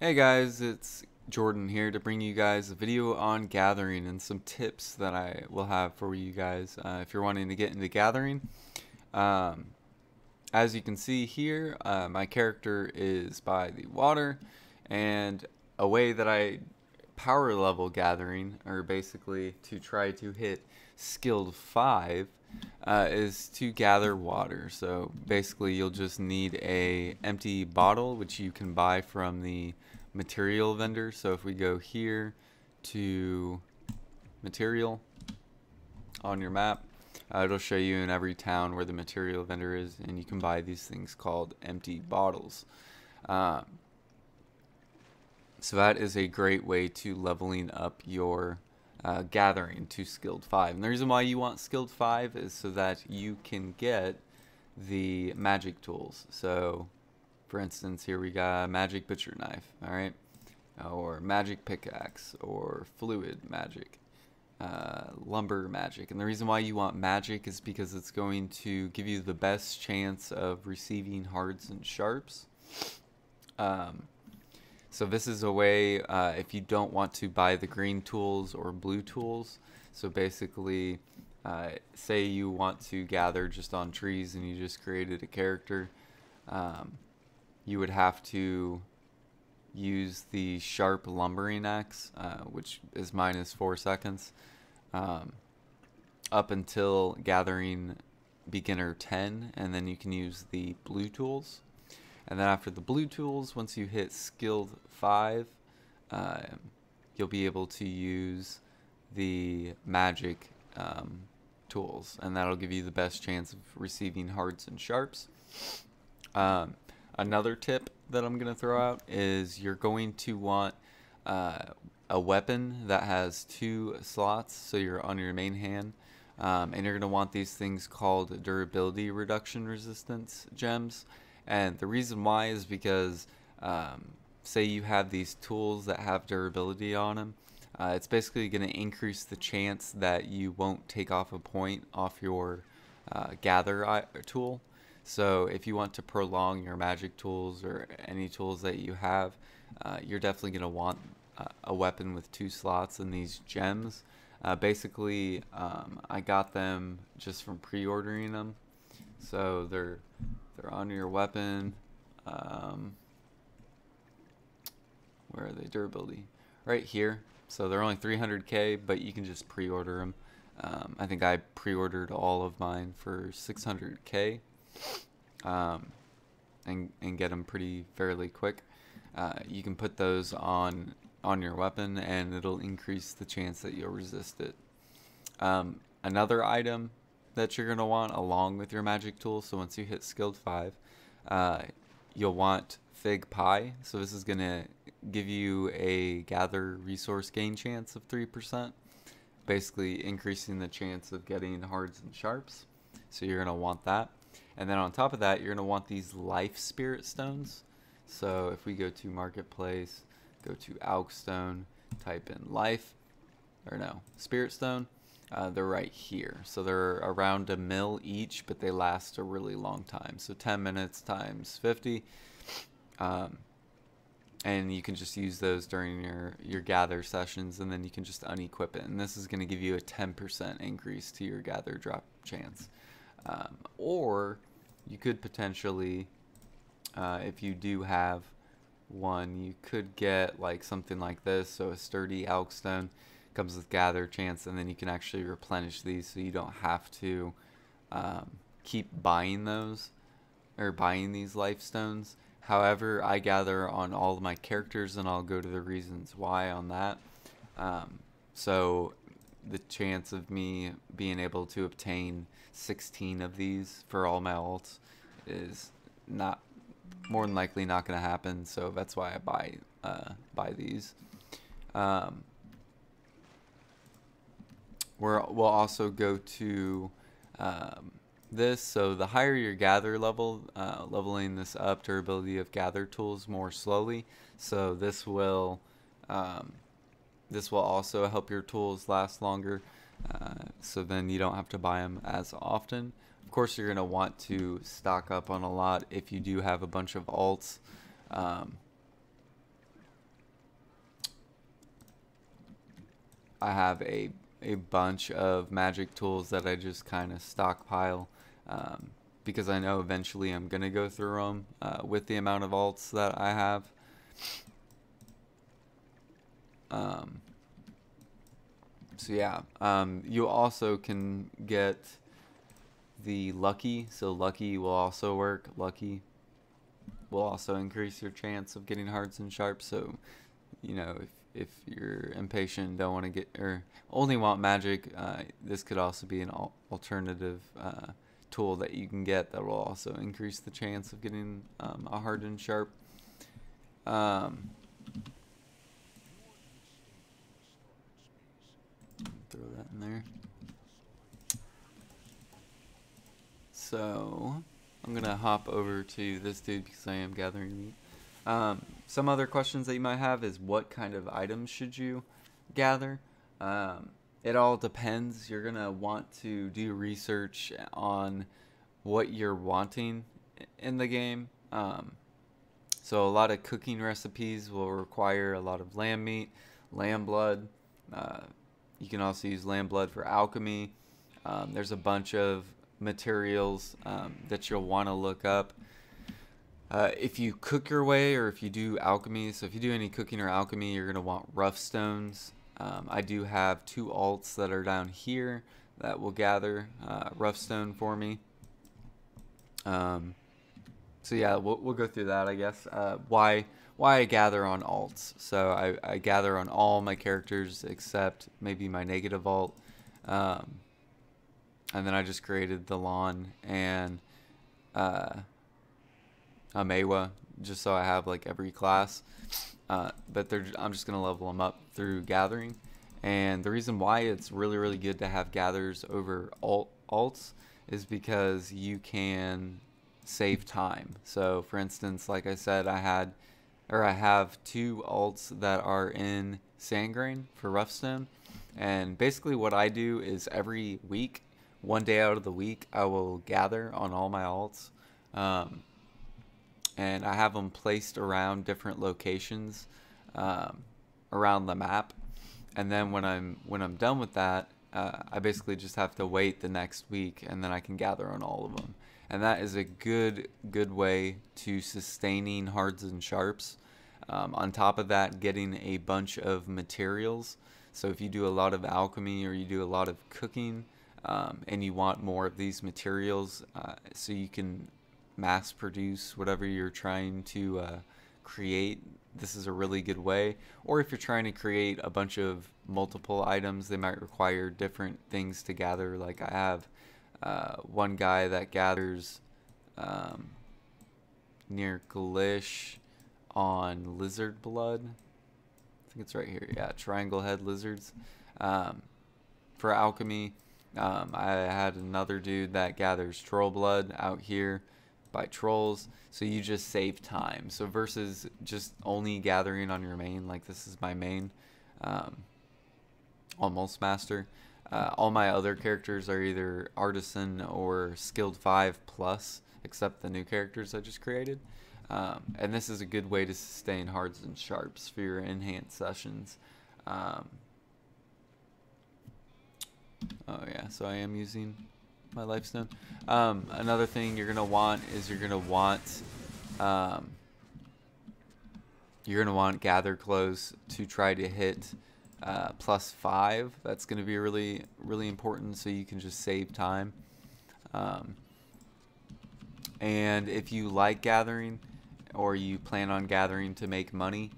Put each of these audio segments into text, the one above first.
Hey guys, it's Jordan here to bring you guys a video on gathering and some tips that I will have for you guys if you're wanting to get into gathering. Um, as you can see here, my character is by the water, and a way that I power level gathering, or basically to try to hit skilled 5, is to gather water. So basically you'll just need a empty bottle, which you can buy from the material vendor. So if we go here to material on your map, it'll show you in every town where the material vendor is, and you can buy these things called empty bottles. So that is a great way to leveling up your gathering to skilled 5. And the reason why you want skilled 5 is so that you can get the magic tools. So for instance, here we got magic butcher knife, alright, or magic pickaxe, or fluid magic, lumber magic. And the reason why you want magic is because it's going to give you the best chance of receiving hards and sharps. So this is a way, if you don't want to buy the green tools or blue tools, so basically, say you want to gather just on trees and you just created a character, you would have to use the sharp lumbering axe, which is minus 4 seconds, up until gathering beginner 10, and then you can use the blue tools. And then after the blue tools, once you hit skilled 5, you'll be able to use the magic tools, and that'll give you the best chance of receiving hards and sharps. Another tip that I'm going to throw out is you're going to want a weapon that has 2 slots, so you're on your main hand, and you're going to want these things called durability reduction resistance gems. And the reason why is because say you have these tools that have durability on them, it's basically going to increase the chance that you won't take off a point off your gather tool. So if you want to prolong your magic tools or any tools that you have, you're definitely going to want a weapon with 2 slots in these gems. Basically, I got them just from pre-ordering them, so they're on your weapon. Where are they? Durability. Right here. So they're only 300k, but you can just pre-order them. I think I pre-ordered all of mine for 600k, and get them pretty fairly quick. You can put those on your weapon, and it'll increase the chance that you'll resist it. Another item that you're going to want along with your magic tool, so once you hit skilled 5, you'll want fig pie. So this is going to give you a gather resource gain chance of 3%, basically increasing the chance of getting hards and sharps. So you're going to want that. And then on top of that, you're going to want these life spirit stones. So if we go to marketplace, go to Alk stone, type in life, or no, spirit stone, they're right here. So they're around a mil each, but they last a really long time. So 10 minutes times 50. And you can just use those during your gather sessions, and then you can just unequip it. And this is going to give you a 10% increase to your gather drop chance. Or you could potentially, if you do have one, you could get like something like this. So a sturdy Alk stone comes with gather chance, and then you can actually replenish these, so you don't have to keep buying those or buying these life stones. However, I gather on all of my characters, and I'll go to the reasons why on that. So the chance of me being able to obtain 16 of these for all my alts is not, more than likely not going to happen. So that's why I buy these. We'll also go to this. So the higher your gather level, leveling this up, durability of gather tools more slowly. So this will also help your tools last longer. So then you don't have to buy them as often. Of course, you're going to want to stock up on a lot if you do have a bunch of alts. I have a bunch of magic tools that I just kind of stockpile, because I know eventually I'm gonna go through them with the amount of alts that I have. So yeah, you also can get the lucky. So lucky will also work. Lucky will also increase your chance of getting hards and sharps. So, you know, if you're impatient and don't want to get, or only want magic, this could also be an alternative tool that you can get that will also increase the chance of getting a hard and sharp. Throw that in there. So I'm gonna hop over to this dude because I am gathering meat. Some other questions that you might have is what kind of items should you gather? It all depends. You're gonna want to do research on what you're wanting in the game. So a lot of cooking recipes will require a lot of lamb meat, lamb blood. You can also use lamb blood for alchemy. There's a bunch of materials that you'll want to look up. If you cook your way, or if you do alchemy, so if you do any cooking or alchemy, you're going to want rough stones. I do have 2 alts that are down here that will gather rough stone for me. So yeah, we'll go through that, I guess. Why I gather on alts. So I gather on all my characters except maybe my negative alt. And then I just created the lawn and Amewa, just so I have like every class. But I'm just going to level them up through gathering. And the reason why it's really good to have gatherers over alts is because you can save time. So for instance, like I said, I have 2 alts that are in Sandgrain for Roughstone. And basically what I do is every week, one day out of the week, I will gather on all my alts. And I have them placed around different locations around the map. And then when I'm done with that, I basically just have to wait the next week, and then I can gather on all of them. And that is a good way to sustaining hards and sharps. On top of that, getting a bunch of materials. So if you do a lot of alchemy or you do a lot of cooking, and you want more of these materials, so you can mass produce whatever you're trying to create, this is a really good way. Or if you're trying to create a bunch of multiple items, they might require different things to gather. Like I have one guy that gathers near Glish on lizard blood. I think it's right here. Yeah, triangle head lizards. For alchemy, I had another dude that gathers troll blood out here by trolls, so you just save time. So versus just only gathering on your main, like this is my main almost master. All my other characters are either artisan or skilled 5+, except the new characters I just created. And this is a good way to sustain hards and sharps for your enhanced sessions. Oh yeah, so I am using my lifestone. Another thing you're gonna want is you're gonna want gather close to try to hit +5. That's gonna be really important, so you can just save time. And if you like gathering, or you plan on gathering to make money,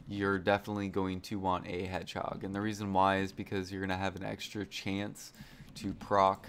you're definitely going to want a hedgehog. And the reason why is because you're going to have an extra chance to proc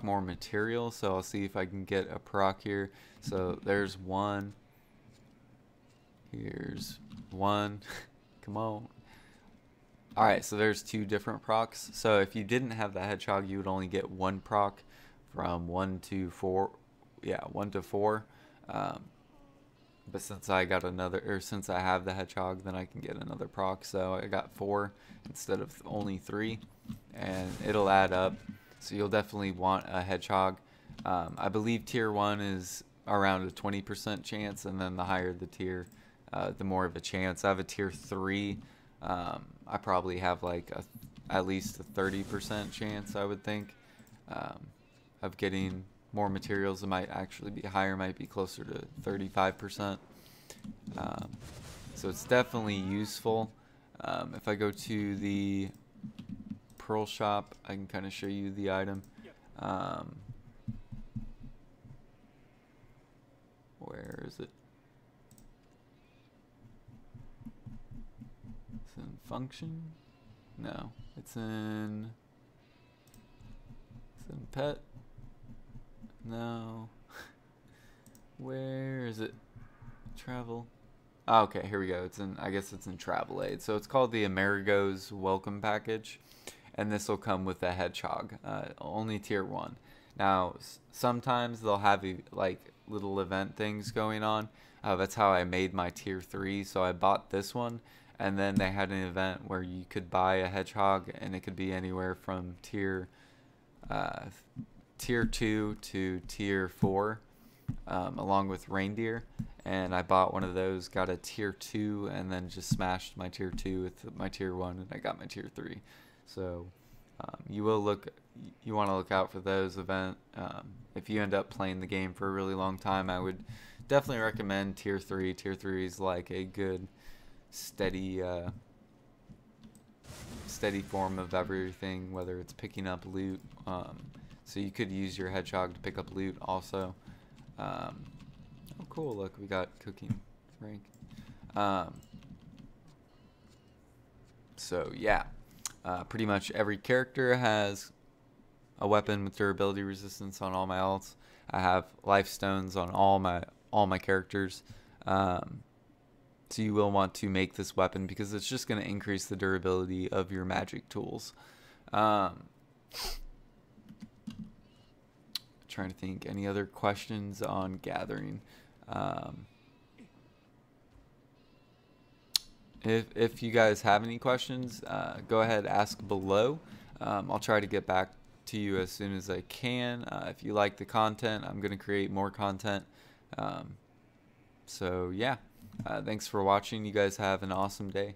more material. So I'll see if I can get a proc here. So there's one. Here's one. Come on. Alright, so there's 2 different procs. So if you didn't have the hedgehog, you would only get 1 proc from 1 to 4. Yeah, 1 to 4. But since I got another, or since I have the hedgehog, then I can get another proc. So I got 4 instead of only 3, and it'll add up. So you'll definitely want a hedgehog. I believe tier 1 is around a 20% chance, and then the higher the tier, the more of a chance. I have a tier 3. I probably have like at least a 30% chance, I would think, of getting more materials. It might actually be higher, might be closer to 35%. So it's definitely useful. If I go to the Pearl shop, I can kind of show you the item. Where is it? It's in function? No, it's in pet. No. Where is it? Travel. Oh, okay, here we go. It's in, I guess it's in Travel Aid. So it's called the Amerigo's Welcome Package, and this will come with a hedgehog. Only tier 1. Now, sometimes they'll have like little event things going on. That's how I made my tier 3. So I bought this one, and then they had an event where you could buy a hedgehog, and it could be anywhere from tier 2 to tier 4, along with reindeer. And I bought one of those, got a tier 2, and then just smashed my tier 2 with my tier 1, and I got my tier 3. So you want to look out for those events. If you end up playing the game for a really long time, I would definitely recommend tier 3. Tier 3 is like a good steady form of everything, whether it's picking up loot. So you could use your hedgehog to pick up loot also. Oh cool, look, we got cooking rank. So yeah, pretty much every character has a weapon with durability resistance on all my alts. I have life stones on all my characters. So you will want to make this weapon because it's just going to increase the durability of your magic tools. Trying to think, any other questions on gathering? If you guys have any questions, go ahead, ask below. I'll try to get back to you as soon as I can. If you like the content, I'm going to create more content. So yeah, thanks for watching. You guys have an awesome day.